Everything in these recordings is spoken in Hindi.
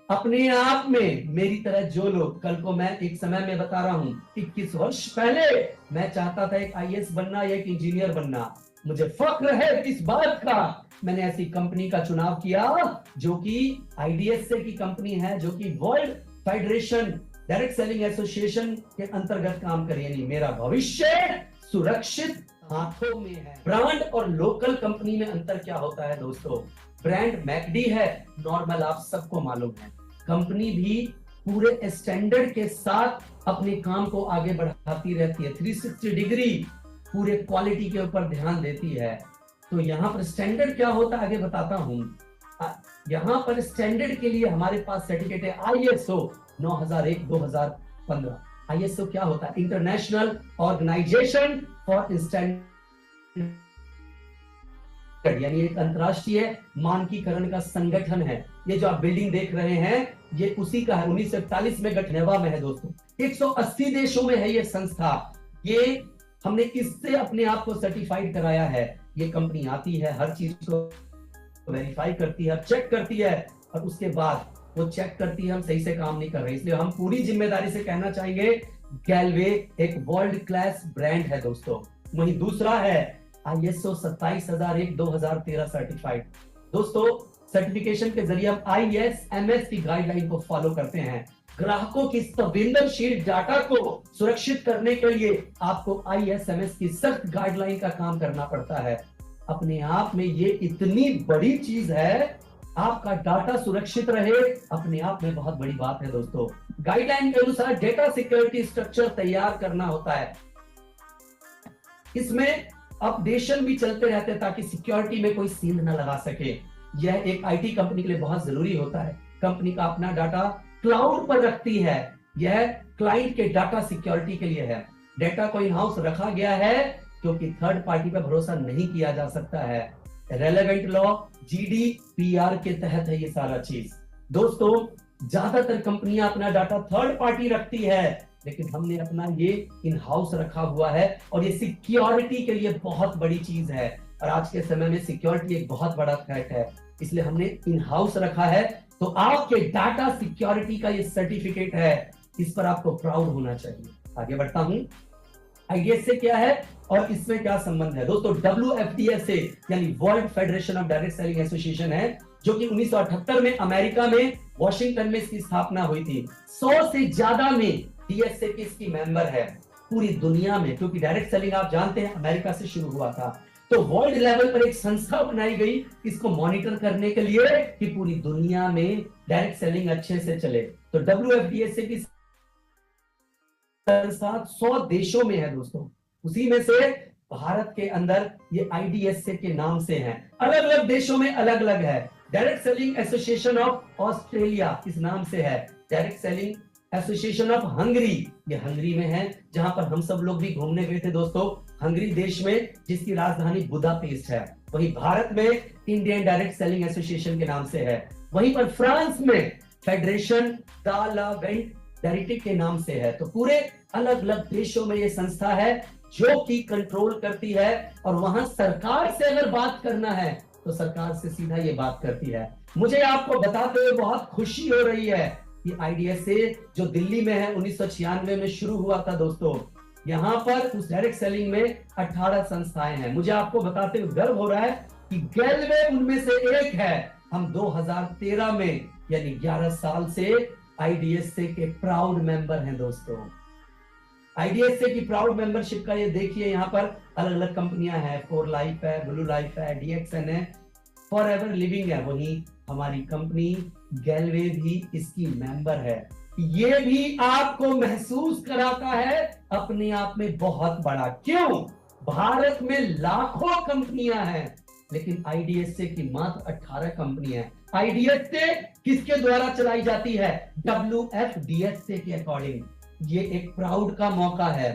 अपने आप में मेरी तरह जो लोग, कल को मैं एक समय में बता रहा हूं, 21 वर्ष पहले मैं चाहता था एक आईएएस बनना या एक इंजीनियर बनना। मुझे फक्र है इस बात का, मैंने ऐसी कंपनी का चुनाव किया जो कि आईडीएसए की कंपनी है, जो कि world federation direct selling association के अंतर्गत काम करे। यानी मेरा भविष्य सुरक्षित हाथों में है। ब्रांड और लोकल कंपनी में अंतर क्या होता है दोस्तों? ब्रांड मैकडी है, नॉर्मल आप सबको मालूम है। कंपनी भी पूरे स्टैंडर्ड के साथ अपने काम को आगे बढ़ाती रहती है, 360 डिग्री पूरे क्वालिटी के ऊपर ध्यान देती है। तो यहाँ पर स्टैंडर्ड क्या होता है आगे बताता हूं। यहाँ पर स्टैंडर्ड के लिए हमारे पास सर्टिफिकेट है आईएसओ 9001-2015। आईएसओ क्या होता है? इंटरनेशनल ऑर्गेनाइजेशन फॉर स्टैंडर्ड, यानी एक अंतरराष्ट्रीय मानकीकरण का संगठन है। ये जो आप बिल्डिंग देख रहे हैं ये उसी का है, 1941 में गठनेवा में है दोस्तों। 180 देशों में है ये संस्था। ये हमने इससे अपने आप को सर्टिफाइड कराया है। ये कंपनी आती है, हर चीज को वेरीफाई करती है, चेक करती है, और उसके बाद वो चेक करती है हम सही से काम नहीं कर रहे। इसलिए हम पूरी जिम्मेदारी से कहना चाहेंगे गैलवे एक वर्ल्ड क्लास ब्रांड है दोस्तों। वहीं दूसरा है आईएसओ 27001-2013 सर्टिफाइड। दोस्तों सर्टिफिकेशन के जरिए हम आईएसएमएस की गाइडलाइन को फॉलो करते हैं। ग्राहकों की संवेदनशील डाटा को सुरक्षित करने के लिए आपको आईएसएमएस की सख्त गाइडलाइन का काम करना पड़ता है। अपने आप में ये इतनी बड़ी चीज है, आपका डाटा सुरक्षित रहे, अपने आप में बहुत बड़ी बात है दोस्तों। गाइडलाइन के अनुसार डेटा सिक्योरिटी स्ट्रक्चर तैयार करना होता है। इसमें अपडेशन भी चलते रहते हैं ताकि सिक्योरिटी में कोई सील न लगा सके। यह एक आईटी कंपनी के लिए बहुत जरूरी होता है। कंपनी का अपना डाटा क्लाउड पर रखती है, यह क्लाइंट के डाटा सिक्योरिटी के लिए है। डेटा को इन हाउस रखा गया है क्योंकि थर्ड पार्टी पर भरोसा नहीं किया जा सकता है। रेलेवेंट लॉ जीडीपीआर के तहत है ये सारा चीज। दोस्तों ज्यादातर कंपनियां अपना डाटा थर्ड पार्टी रखती है, लेकिन हमने अपना ये इन हाउस रखा हुआ है, और ये सिक्योरिटी के लिए बहुत बड़ी चीज है। और आज के समय में सिक्योरिटी एक बहुत बड़ा थ्रेट है, इसलिए हमने इन हाउस रखा है। तो आपके डाटा सिक्योरिटी का ये सर्टिफिकेट है, इस पर आपको प्राउड होना चाहिए। आगे बढ़ता हूं, आईडीएसए क्या है और इसमें क्या संबंध है दोस्तों? WFDSA यानी world federation of direct selling association है, जो कि 1978 में अमेरिका में वॉशिंगटन में इसकी स्थापना हुई थी। 100 से ज्यादा में डीएसए की इसकी मेंबर है पूरी दुनिया में, क्योंकि डायरेक्ट सेलिंग आप जानते हैं अमेरिका से शुरू हुआ था। तो वर्ल्ड लेवल पर एक संस्था बनाई गई इसको मॉनिटर करने के लिए कि पूरी दुनिया में डायरेक्ट सेलिंग अच्छे से चले। तो WFDSA की संस्था 100 देशों में है दोस्तों, उसी में से भारत के अंदर ये आईडीएसए के नाम से है। अलग अलग देशों में अलग अलग है। Direct selling association of Australia इस नाम से है। Direct selling association of Hungary, ये हंगरी में है, जहां पर हम सब लोग भी घूमने गए थे दोस्तों, हंगरी देश में, जिसकी राजधानी बुदापेस्ट है। वहीं भारत में इंडियन डायरेक्ट सेलिंग एसोसिएशन के नाम से है। वहीं पर फ्रांस में फेडरेशन डायरेक्ट के नाम से है। तो पूरे अलग अलग देशों में ये संस्था है जो कि कंट्रोल करती है, और वहां सरकार से अगर बात करना है तो सरकार से सीधा ये बात करती है। मुझे आपको बताते हुए बहुत खुशी हो रही है कि आईडीएसए जो दिल्ली में है 1996 में शुरू हुआ था दोस्तों। यहाँ पर उस डायरेक्ट सेलिंग में 18 संस्थाएं हैं। मुझे आपको बताते हुए गर्व हो रहा है कि गैलवे उनमें से एक है। हम 2013 में यानी 11 साल से आईडीएसए के प्राउड मेंबर हैं दोस्तों। आईडीएसए की प्राउड मेंबरशिप का ये देखिए, यहाँ पर अलग अलग कंपनियां हैं, 4 लाइफ है, ब्लू लाइफ है, डीएक्सएन है, फॉरएवर लिविंग है। वहीं हमारी कंपनी गैलवे भी इसकी मेंबर है। ये भी आपको महसूस कराता है अपने आप में बहुत बड़ा। क्यों? भारत में लाखों कंपनियां हैं, लेकिन आईडीएसए की मात्र 18 कंपनियां हैं। आईडीएसए किसके द्वारा चलाई जाती है? WFDSA के अकॉर्डिंग। ये एक प्राउड का मौका है।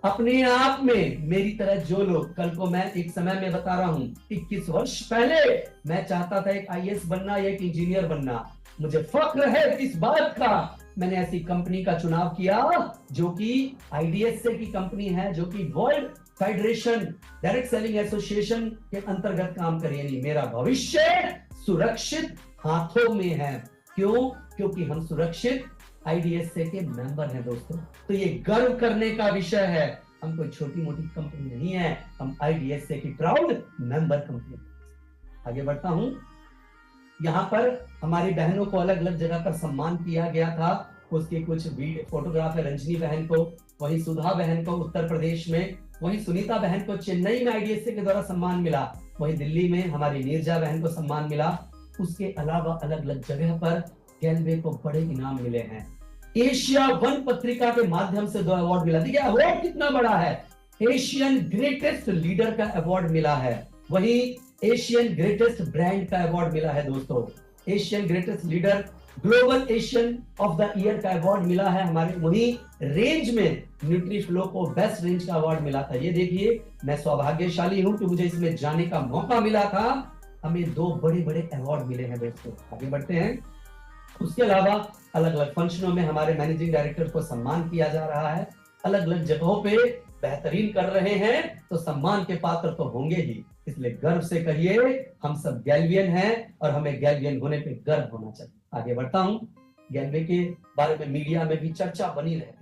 अपने आप में मेरी तरह जो लोग, कल को मैं एक समय में बता रहा हूं, 21 वर्ष पहले मैं चाहता था एक आईएएस बनना या एक इंजीनियर बनना। मुझे फक्र है इस बात का, मैंने ऐसी कंपनी का चुनाव किया जो कि आईडीएसए की कंपनी है, जो कि world federation direct selling association के अंतर्गत काम करे। यानी मेरा भविष्य सुरक्षित हाथों में है। क्यों? क्योंकि हम सुरक्षित आईडीएसए के मेंबर हैं दोस्तों। तो ये गर्व करने का विषय है, हम कोई छोटी मोटी कंपनी नहीं है, हम आईडीएसए की प्राउड मेंबर कंपनी। आगे बढ़ता हूं। यहाँ पर हमारी बहनों को अलग अलग जगह पर सम्मान किया गया था। उसके कुछ फोटोग्राफ है, रंजनी बहन को, वही सुधा बहन को उत्तर प्रदेश में, वही सुनीता बहन को चेन्नई में आईडीएसए के द्वारा सम्मान मिला, वही दिल्ली में हमारी नीरजा बहन को सम्मान मिला। उसके अलावा अलग अलग जगह पर गैलवे को बड़े इनाम मिले हैं। एशिया वन पत्रिका के माध्यम से 2 अवार्ड मिला। देखिए अवार्ड कितना बड़ा है, एशियन ग्रेटेस्ट लीडर का अवार्ड मिला है, वही एशियन ग्रेटेस्ट ब्रांड का अवार्ड मिला है दोस्तों, Asian greatest leader global Asian of the year का अवार्ड मिला है हमारे, वही रेंज में न्यूट्रीफ्लो को बेस्ट रेंज का अवार्ड मिला था। ये देखिए मैं सौभाग्यशाली हूं कि मुझे इसमें जाने का मौका मिला था। हमें 2 बड़े बड़े अवार्ड मिले हैं दोस्तों। आगे बढ़ते हैं। उसके अलावा अलग अलग फंक्शनों में हमारे मैनेजिंग डायरेक्टर को सम्मान किया जा रहा है, अलग अलग जगहों पे बेहतरीन कर रहे हैं, तो सम्मान के पात्र तो होंगे ही। इसलिए गर्व से कहिए हम सब गैल्वियन हैं और हमें गैल्वियन होने पे गर्व होना चाहिए। आगे बढ़ता हूं। गैल्वे के बारे में मीडिया में भी चर्चा बनी रहे।